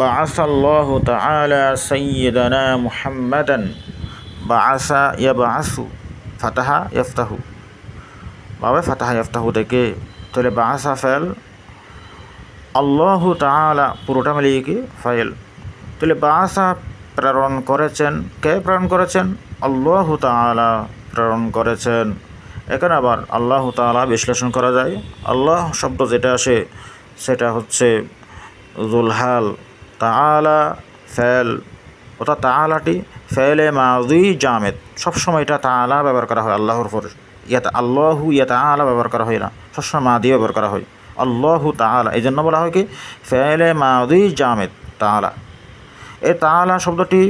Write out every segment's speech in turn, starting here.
বাআসাল্লাহু তাআলা সাইয়্যিদানা মুহাম্মাদান, বাআসা ইয়াবআসু, ফাতাহা ইফতাহু, বাবে ফাতাহা ইফতাহু থেকে, তাহলে বাআসা ফেল, আল্লাহু তাআলা পুরোটা মিলিয়ে কি ফাইল। তাহলে বাআসা প্রেরণ করেছেন, কে প্রেরণ করেছেন? আল্লাহু তাআলা প্রেরণ করেছেন। এখানে আবার আল্লাহু তাআলা বিশ্লেষণ করা যায়। আল্লাহ শব্দ যেটা আসে সেটা হচ্ছে যুলহাল, তাআলা ফেল, অর্থাৎ তাআলাটি ফেলে মাযি জামেদ, সবসময় এটা তাআলা ব্যবহার করা হয় আল্লাহর উপর। আল্লাহু তাআলা ব্যবহার করা হয় না, সবসময় মাদি ব্যবহার করা হয়। আল্লাহু তাআলা এই জন্য বলা হয় কি ফেলে মাযি জামেদ তাআলা। এই তাআলা শব্দটি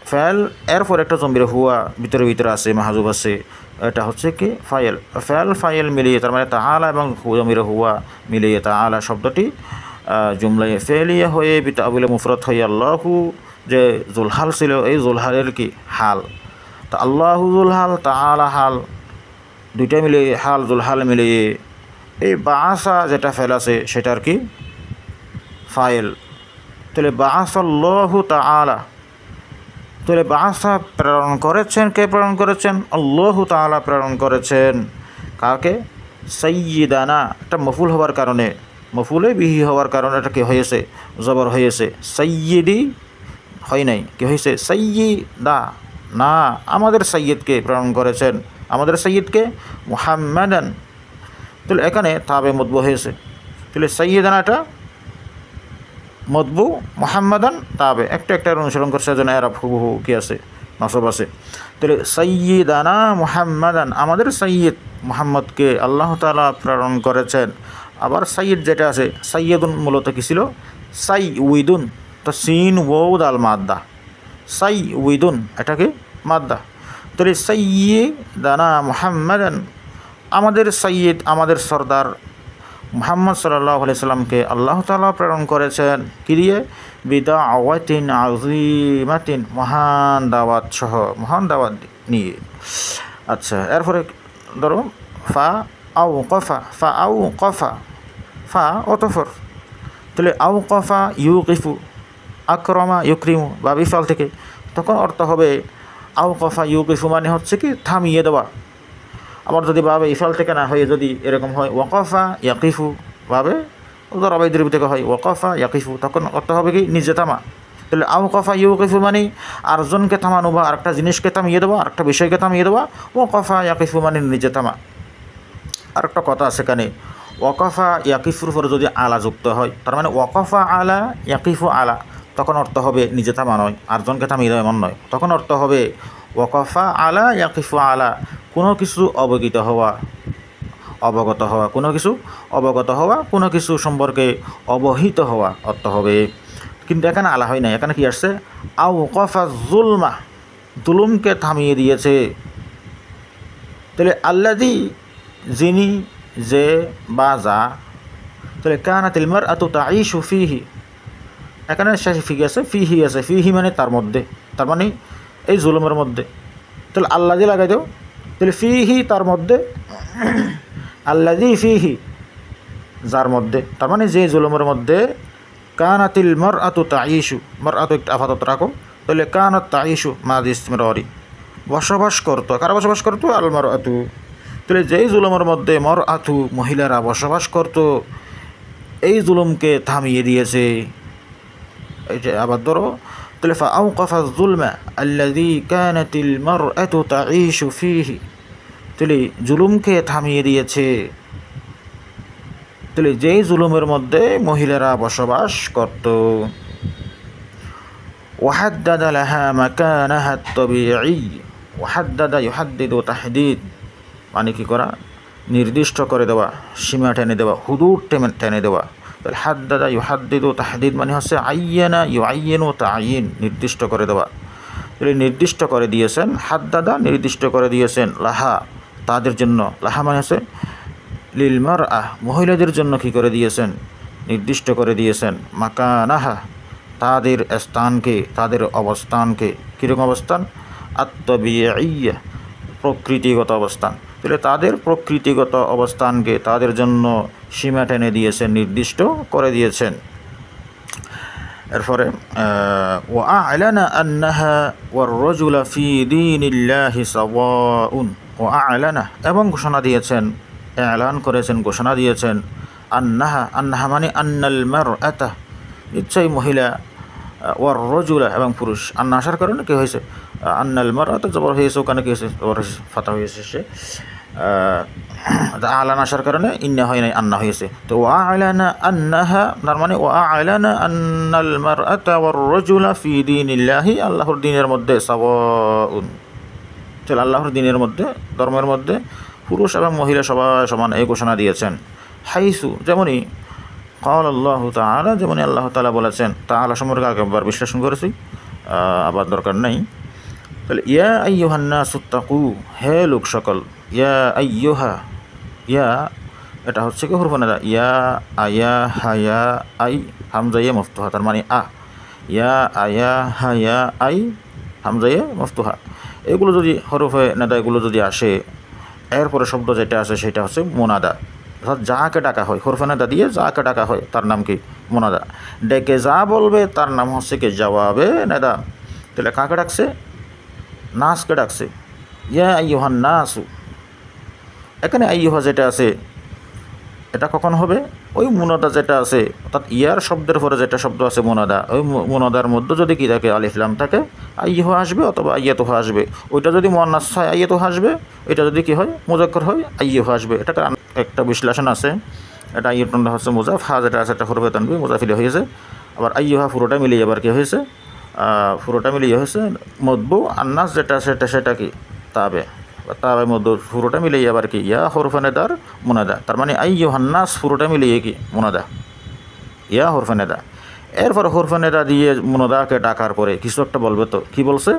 ফেল, এরপর একটা জমির হুয়া ভিতরে ভিতরে আছে, মাহজুব আছে, এটা হচ্ছে কি ফাইল। ফেল ফাইল মিলিয়ে, তার মানে তাআলা এবং জমির হুয়া মিলিয়ে তাআলা শব্দটি জুমলায়ে ফেলিয়া হয়ে বিতাবিলে মুফরদ হয়ে আল্লাহু যে জুলহাল ছিল, এই জুলহালের কি হাল। তা আল্লাহু জুলহাল, তাআলা হাল, দুইটা মিলিয়ে হাল জুলহাল মিলিয়ে এই বাআসা যেটা ফেল আছে সেটার কি ফাইল। তাহলে বাআসাল্লাহু তাআলা, তাহলে বাআসা প্রেরণ করেছেন, কে প্রেরণ করেছেন? আল্লাহু তাআলা প্রেরণ করেছেন। কাকে? সাইয়্যিদানা, এটা মফুল হওয়ার কারণে, মফুলে বিহি হওয়ার কারণে এটা কি হয়েছে? জবর হয়েছে। সাইয়্যিদি হয় নাই, কি হয়েছে? সাইয়্যিদা, না, আমাদের সাইয়্যিদকে প্রেরণ করেছেন। আমাদের সাইয়্যিদকে? মুহাম্মাদান। তাহলে এখানে তাবে মতবু হয়েছে। তাহলে সাইয়্যিদানা এটা মতবু, মুহাম্মাদান তাবে, একটা একটা অনুসরণ করছে, যেন এরাব হুবহু কি আছে, নসব আছে। তাহলে সাইয়্যিদানা মুহাম্মাদান, আমাদের সাইয়্যিদ মুহাম্মদকে আল্লাহ তাআলা প্রেরণ করেছেন। আবার সাইয়্যিদ যেটা আছে, সাইয়্যিদুন মূলত কী ছিল? সাইয়্যিদুন, তো সিন ওয়াও দাল মাদ্দা, সাইয়্যিদুন এটাকে মাদ্দা। তাহলে সাইয়্যিদানা মুহাম্মাদান, আমাদের সাইয়্যিদ, আমাদের সর্দার মুহাম্মদ সাল্লাল্লাহু আলাইহি সাল্লামকে আল্লাহ তাআলা প্রেরণ করেছেন কি দিয়ে? বিদাওয়াতিন আযীমাতিন, মহান দাওয়াত সহ, মহান দাওয়াত নিয়ে। আচ্ছা, এরপরে ধরো ফা আও কফা, ফা আও কফা, ফা অতফর, তাহলে আও কফা ইউকিফু, আকরমা ইউক্রিমু বা বিফাল থেকে, তখন অর্থ হবে আও কফা ইউকিফু মানে হচ্ছে কি থামিয়ে দেওয়া। আবার যদি বাবে ইফাল থেকে না হয়ে যদি এরকম হয় ওয়াকফা ইয়াকিফু, বাবে ওদের অবৈধ থেকে হয় ওয়াকফা ইয়াকিফু, তখন অর্থ হবে কি নিজে থামা। তাহলে আওকফা ইউকিফু মানে আরেকজনকে থামানো বা আরেকটা জিনিসকে থামিয়ে দেওয়া, আরেকটা বিষয়কে থামিয়ে দেওয়া। ওয়াকফা ইয়াকিফু মানে নিজে থামা। আরেকটা কথা আছে এখানে, ওয়াকফা ইয়াকিফুর উপরে যদি আলা যুক্ত হয়, তার মানে ওয়াকফা আলা ইয়াকিফু আলা, তখন অর্থ হবে নিজে থামা নয়, আরেকজনকে থামিয়ে দেওয়া এমন নয়, তখন অর্থ হবে ওয়াকফা আলা ইয়াকিফু আলা, কোনো কিছু অবগত হওয়া, অবগত হওয়া, কোনো কিছু অবগত হওয়া, কোনো কিছু সম্পর্কে অবহিত হওয়া অর্থ হবে। কিন্তু এখানে আলা হয় না, এখানে কি আসছে? আও কফা জুলমা, জুলুমকে থামিয়ে দিয়েছে। তাহলে আল্লাযী, যিনি, যে বা যা। তাহলে কানাতিল মারআতু তাঈশু ফীহি, এখানে শেষে ফি আছে, ফিহি আছে, ফিহি মানে তার মধ্যে, তার মানে এই জুলুমের মধ্যে। তাহলে আল্লাযী লাগাই দাও, তাহলে ফিহি তার মধ্যে, আল্লাযী ফিহি যার মধ্যে, তার মানে যে জুলুমের মধ্যে। কানাতিল মারআতু তাঈশু, মারআতু একটা আপাতত রাখো, তাহলে কানাত তাঈশু মাদি ইসমিররি, বসবাস করতো, কারা বসবাস করতো? আল মারআতু। তাহলে যেই জুলুমের মধ্যে মারআতু মহিলারা বসবাস করতো, এই জুলুমকে থামিয়ে দিয়েছে। এই যে আবার ধরো, তাহলে ফাআওকাফা যুলমা আল্লাযী কানাতিল মারআতু তাঈশু ফীহি, তাহলে জুলুমকে থামিয়ে দিয়েছে। তাহলে যেই জুলুমের মধ্যে মহিলারা বসবাস করত। ওয়াহাদ্দাদা লাহা মাকানাহা আত-তাবিঈ, ওয়াহাদ্দাদা ইউহাদ্দিদু তাহদীদ মানে কি করা? নির্দিষ্ট করে দেওয়া, সীমা টেনে দেওয়া, হুদুদ টেনে দেওয়া। তাহলে হাদ্দাদা ইউহাদ্দিদু তাহদীদ মানে হচ্ছে আইয়ানা ইউআইয়িনু তাআয়িন, নির্দিষ্ট করে দেওয়া। তাহলে নির্দিষ্ট করে দিয়েছেন, হাদ্দাদা নির্দিষ্ট করে দিয়েছেন, লাহা তাদের জন্য, লাহা মানে হচ্ছে লিল মারআহ মহিলাদের জন্য কি করে দিয়েছেন? নির্দিষ্ট করে দিয়েছেন। মাকানাহা তাদের স্থানকে, তাদের অবস্থানকে, কীরকম অবস্থান? আত-তাবিঈয়া প্রকৃতিগত অবস্থান। তাহলে তাদের প্রকৃতিগত অবস্থানকে তাদের জন্য সীমা টেনে দিয়েছেন, নির্দিষ্ট করে দিয়েছেন। এরপরে ওয়া আ'লানা আন্নাহা ওয়ার রাজুলা ফি দীনিল্লাহি সাওয়াউন, ওয়া আ'লানা এবং ঘোষণা দিয়েছেন, এলান করেছেন, ঘোষণা দিয়েছেন, আন্নাহা, আন্নাহা মানে আন্নাল মারআতা নিশ্চয়ই মহিলা, ওয়ার রাজুলা এবং পুরুষ। আন্না আসার কারণে কী হয়েছে, আন্নাল মারআতা জবর হয়েছে, ওখানে কী হয়েছে, জবর হয়েছে, ফাতা হয়েছে, সে আলান আসার কারণে ইন্না হয় নাই, আন্না হয়েছে। তো ওয়া আ'লানা আন্নাহা তার মানে ওয়া আ'লানা আন্নাল মারআতা ওয়ার রাজুলা ফি দীনিল্লাহি, আল্লাহর দ্বীনের মধ্যে সাওয়াউন, তাহলে আল্লাহর দ্বীনের মধ্যে, ধর্মের মধ্যে পুরুষ এবং মহিলা সবাই সমান, এই ঘোষণা দিয়েছেন। হাইসু যেমনই ক্বাল আল্লাহু তাআলা, যেমনই আল্লাহ তাআলা বলেছেন, তাআলা সম্পর্কে আগেবার বিশ্লেষণ করেছি, আবার দরকার নেই। তাহলে ইয়া আইয়ুহান নাসুত্তাকু, হে লোক সকল, ইয়া আইয়ুহা, ইয়া এটা হচ্ছে কি হুরফ নিদা, ইয়া আয়া হায়া আই হামজায়ে মফতুহা, তার মানে আ, ইয়া আয়া হায়া আই হামজায়ে মফতুহা, এগুলো যদি হরফে নেদা এগুলো যদি আসে, এরপরে শব্দ যেটা আছে সেটা হচ্ছে মুনাদা, অর্থাৎ যাকে ডাকা হয়, হরফে নেদা দিয়ে যাকে ডাকা হয় তার নাম কি মুনাদা, ডেকে যা বলবে তার নাম হচ্ছে কি জবাবে নেদা। তাহলে কাকে ডাকছে, নাসকে ডাকছে, ইয়া আইয়ুহান নাসু, এখানে আইয়ুহা যেটা আছে এটা কখন হবে, ওই মুনাদা যেটা আছে, অর্থাৎ ইয়ার শব্দের পরে যেটা শব্দ আছে মুনাদা, ওই মুনাদার মধ্যে যদি কী থাকে, আলিফ লাম থাকে, আইয়ুহা আসবে অথবা আইয়াতুহা আসবে। ওইটা যদি মুয়ান্নাস হয় আইয়াতুহা আসবে, এটা যদি কী হয় মুজাক্কার হয় আইয়ুহা আসবে। এটা একটা বিশ্লেষণ আছে, এটা আইয়ুটা হচ্ছে মুজাফ, হা যেটা আছে এটা হরফে তানবীহ মুজাফিলে হয়েছে, আবার আইয়ুহা পুরোটা মিলিয়ে আবার কী হয়েছে, পুরোটা মিলিয়ে হয়েছে মতবু, আন্নাস যেটা সেটা সেটা কি তাবে, তাবে মধ্যে পুরোটা মিলিয়ে আবার কি ইয়া হরফে নেদার মুনাদা, তার মানে আইয়ুহান নাস পুরোটা মিলিয়ে কি মুনাদা, ইয়া হরফে নেদা। এরপর হরফে নেদা দিয়ে মুনাদাকে ডাকার পরে কিছু একটা বলবে, তো কি বলছে,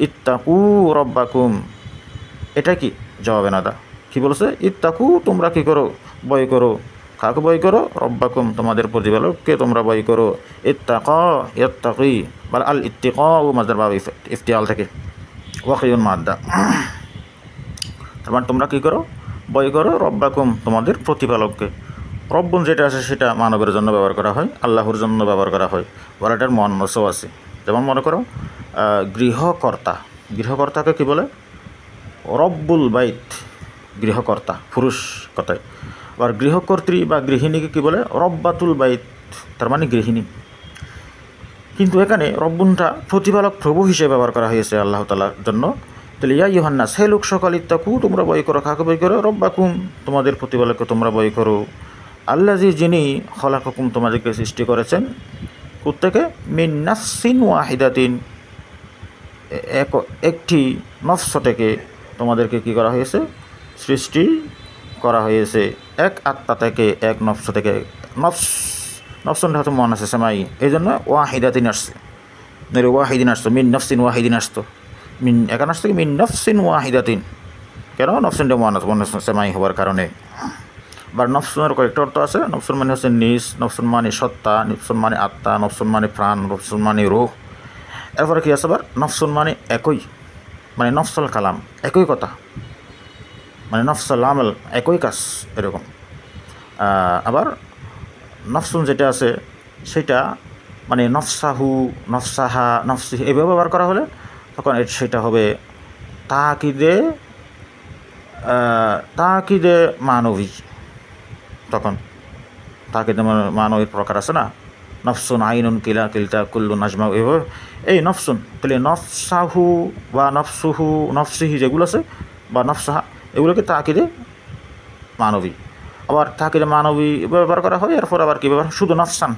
ইত্তাকু রব্বাকুম, এটা কি জবাবে নাদা, কি বলছে, ইত্তাকু তোমরা কি করো, বয় করো, কাকে বয় করো, রব্বাকুম তোমাদের প্রতিপালককে তোমরা বয় করো, ইত্তাকা ইয়াত্তাকি, বা আল ইত্তিকা ও মাসদার বাব ইফতিআল থেকে ওয়াকিউন মাদ্দা, তার মানে তোমরা কী করো, বয় করো, রব্বাকুম তোমাদের প্রতিপালককে। রব্বুন যেটা আছে সেটা মানবের জন্য ব্যবহার করা হয়, আল্লাহর জন্য ব্যবহার করা হয়, ওরাটার মুয়ান্নাসও আছে। যেমন মনে করো গৃহকর্তা, গৃহকর্তাকে কী বলে, রব্বুল বাইত, গৃহকর্তা পুরুষ কথায়। আবার গৃহকর্ত্রী বা গৃহিণীকে কী বলে, রব্বাতুল বাইত, তার মানে গৃহিণী। কিন্তু এখানে রব্বুনটা প্রতিপালক প্রভু হিসেবে ব্যবহার করা হয়েছে আল্লাহ তাআলার জন্য। তাহলে ইয়া আইয়ুহান নাস, হে লোক সকল, ইত্তাকু তোমরা বয় করো, কাকে বয় করো, রব্বাকুম তোমাদের প্রতিপালককে তোমরা বয় করো, আল্লাযী যিনি খলাকাকুম তোমাদেরকে সৃষ্টি করেছেন, কোত্থেকে, মিন নাফসিন ওয়াহিদাতিন একটি নফস থেকে তোমাদেরকে কী করা হয়েছে, সৃষ্টি করা হয়েছে, এক আত্মা থেকে, এক নফস থেকে। নফসনটা হয়তো মন আছে সেমাই, এই জন্য ওয়াহিদাতিন আসছে, ওয়াহিদিন আসতো, মিন নফসিন ওয়াহিদিন আসতো, মিন এখানে আসতো কি মিন নফসিন ওয়াহিদাতিন, কেন নফসিনটা মন সেমাই হওয়ার কারণে। বা নফসনের কয়েকটা অর্থ আছে, নফসন মানে হচ্ছে নিজ, নফসন মানে সত্তা, নফসন মানে আত্মা, নফসন মানে প্রাণ, নফসন মানে রূহ। এরপরে কী আছে আবার, নফসন মানে একই, মানে নফসল কালাম একই কথা, মানে নফসল আমল একই কাজ এরকম। আবার নফসুন যেটা আছে সেটা মানে নফসাহু, নফসাহা, নফসি এভাবে ব্যবহার করা হলে তখন সেটা হবে তাকিদে, তাকিদে মানবী। তখন তাকিদে মানবীর প্রকার আছে না, নফসুন আইনুন কিলা কিলতা কুল্লু নাজমা, এভাবে এই নফসুন, তাহলে নফসাহু বা নফসুহু, নফসিহি যেগুলো আছে বা নফসাহা, এগুলোকে তাকিদে মানবী। আবার তাকিদে মানবী ব্যবহার করা হয়, এরপর আবার কী ব্যবহার, শুধু নফসান,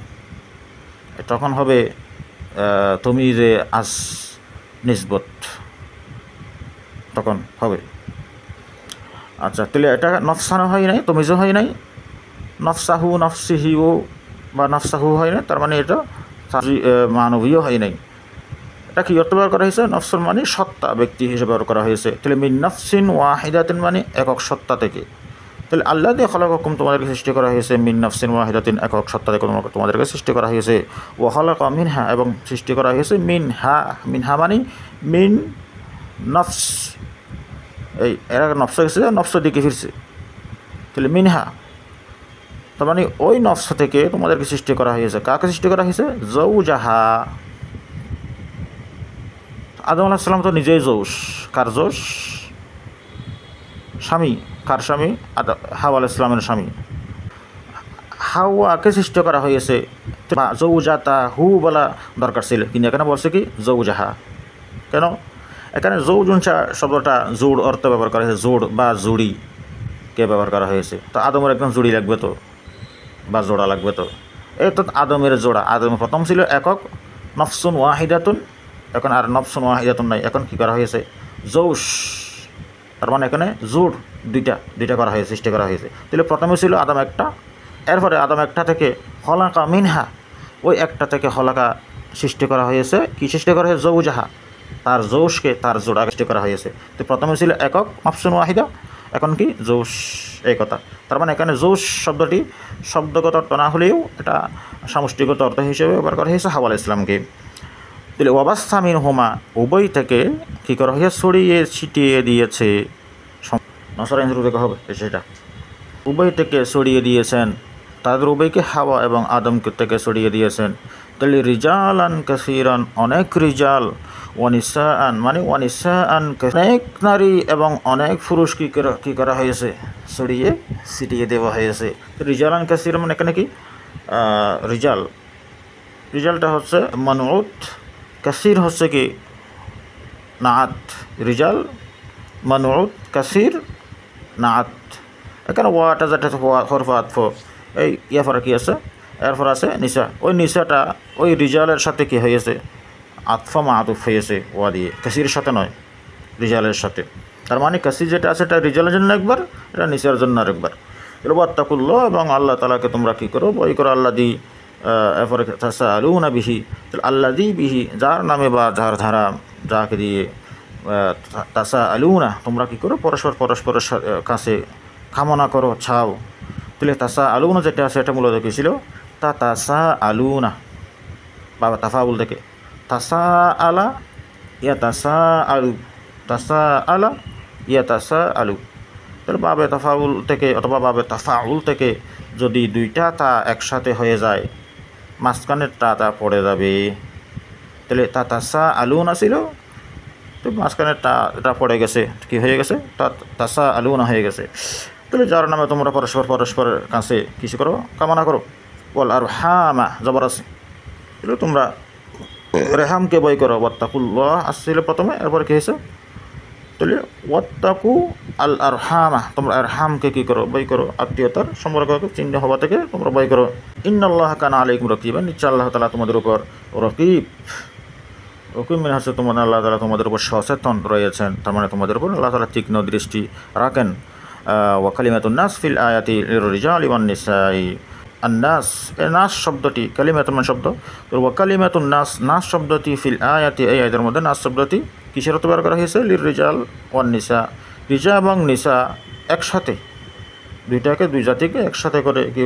তখন হবে তুমি যে আজ নিসবত, তখন হবে। আচ্ছা, তাহলে এটা নফসানও হয় নাই, তমিজও হয় নাই, নফসাহু নফসিহিও বা নফসাহু হয় না, তার মানে এটা মানবীয় হয় নাই। এটা কি অর্থ ব্যবহার করা হয়েছে, নফসুন মানে সত্তা, ব্যক্তি হিসেবে ব্যবহার করা হয়েছে। তাহলে মিন নফসিন ওয়াহিদাতিন মানে একক সত্তা থেকে। তাহলে আল্লাহ দিয়ে খলাকাকুম তোমাদেরকে সৃষ্টি করা হয়েছে, মিন নফসিন ওয়াহিদাতিন একক সত্তা থেকে তোমাদেরকে সৃষ্টি করা হয়েছে, ওয়া খালাকা মিনহা এবং সৃষ্টি করা হয়েছে মিনহা, মিনহা মানে মিন নফস, এই এরা নফস গেছে, নফসের দিকে ফিরছে, তাহলে মিনহা তার মানে ওই নফস থেকে তোমাদেরকে সৃষ্টি করা হয়েছে। কাকে সৃষ্টি করা হয়েছে? জৌজাহা। আদম আলাইহিস সালাম তো নিজেই জৌস। কার জৌস? স্বামী। কার স্বামী? হাওয়া আলাইহিস সালামের স্বামী। হাওয়াকে সৃষ্টি করা হয়েছে, জৌজাতা হু বলা দরকার ছিল, কিন্তু এখানে বলছে কি জৌজাহা। কেন? এখানে জৌজুনসা শব্দটা জোড় অর্থ ব্যবহার করা হয়েছে, জোড় বা জুড়িকে ব্যবহার করা হয়েছে। তো আদমের একদম জুড়ি লাগবে তো, বা জোড়া লাগবে তো। এই তো আদমের জোড়া। আদমের প্রথম ছিল একক নফসুন ওয়াহিদাতুন, এখন আর নফসুন ওয়াহিদাতুন নাই, এখন কী করা হয়েছে? জৌস। তার মানে এখানে জোড় দুইটা করা হয়েছে, সৃষ্টি করা হয়েছে। তাহলে প্রথমে ছিল আদম একটা, এরপরে আদম একটা থেকে হলাকা মিনহা, ওই একটা থেকে হলাকা সৃষ্টি করা হয়েছে। কি সৃষ্টি করা হয়েছে? জৌজাহা, তার জৌসকে, তার জোড়া সৃষ্টি করা হয়েছে। তো প্রথমে ছিল একক নফসুন ওয়াহিদা, এখন কি জৌস, এই কথা। তার মানে এখানে জৌস শব্দটি শব্দগত অর্থ না হলেও এটা সামষ্টিকগত অর্থ হিসেবে ব্যবহার করা হয়েছে হাওয়া আলাইহিস সালামকে। তাহলে ওয়াবাসা মিনহুমা, উভয় থেকে কী করা হয়েছে? ছড়িয়ে ছিটিয়ে দিয়েছে। নসরাইন শুরু থেকে হবে সেটা। উভয় থেকে ছড়িয়ে দিয়েছেন, তাদের উভয়কে হাওয়া এবং আদমকে থেকে ছড়িয়ে দিয়েছেন। তাহলে রিজালান কাসিরান, অনেক রিজাল, ওয়ানিসাআন মানে ওয়ানিসাআন, অনেক নারী এবং অনেক পুরুষ কী করা হয়েছে? ছড়িয়ে ছিটিয়ে দেওয়া হয়েছে। রিজালান কাসির মানে এখানে কি রিজালটা হচ্ছে মানউত, কাসির হচ্ছে কি নাআত। রিজাল মানউত, কাসির নাআত। এখানে ওয়াটা যেটা হরফ আতফ, এই ইয়াফারা কি আছে? এরপর আছে নিসা। ওই নিসাটা ওই রিজালের সাথে কি হয়েছে? আতফা মা আতুফ হয়েছে ওয়া দিয়ে, কাসিরের সাথে নয়, রিজালের সাথে। তার মানে কাসির যেটা আছে এটা রিজালের জন্য একবার, এটা নিসার জন্য আরেকবার। ওয়াত্তাকুল্লাহ, এবং আল্লাহ তাআলাকে তোমরা কী করো? ভয় করো। আল্লাযী, এরপরে তাসাআলুনা বিহি, আল্লাযী বিহি যার নামে বা যার ধারা, যাকে দিয়ে তাসাআলুনা তোমরা কী করো? পরস্পরের কাছে কামনা করো, চাও। তাহলে তাসাআলুনা যেটা আছে এটা মূলত কী ছিল? তাসাআলুনা, বাবা তাফাউল থেকে তাসাআলা ইয়াতাসাআলু, তাসাআলা ইয়াতাসাআলু। তাহলে বাবে তাফাউল থেকে অথবা বাবে তাফাউল থেকে যদি দুইটা তা একসাথে হয়ে যায়, মাঝখানের তা পড়ে যাবে। তাহলে তাসাআলুনা ছিল, তো মাঝখানের এটা পড়ে গেছে, কি হয়ে গেছে? তাসাআলুনা হয়ে গেছে। তাহলে যার নামে তোমরা পরস্পরের কাছে কিছু করো, কামনা করো। ওয়াল আরহামা জবর আছে, তাহলে তোমরা রেহামকে বই করো। ওয়াত্তাকুল্লাহ আসছিল প্রথমে, এরপরে কী হয়েছে? তাহলে ওয়াত্তাকু আল আরহামা, তোমরা আরহামকে কী করো? বই করো। আত্মীয়তার সম্পর্ককে চিহ্ন হওয়া থেকে তোমরা বই করো। ইন্নাল্লাহ কানা আলাইকুম রাকিবা, নিশ্চয় আল্লাহ তাআলা তোমাদের উপর রকিব। রকিব মানে হচ্ছে তোমাদের আল্লাহ তাআলা তোমাদের উপর সচেতন রয়েছেন, তার মানে তোমাদের উপর আল্লাহ তাআলা তীক্ষ্ণ দৃষ্টি রাখেন। ওয়া কালিমাতুন নাস ফিল আয়াতি লিররিজালি ওয়ান নিসাই। আন্নাস, এই নাস শব্দটি কালিমাতুন শব্দ, তো ওয়া কালিমাতুন নাস শব্দটি ফিল আয়াতি, এই আয়াতের মধ্যে নাস শব্দটি কিসের অর্থ ব্যবহার করা হয়েছে? লিররিজাল ওয়ান নিসা, রিজা এবং নিসা একসাথে, দুই জাতিকে একসাথে করে কি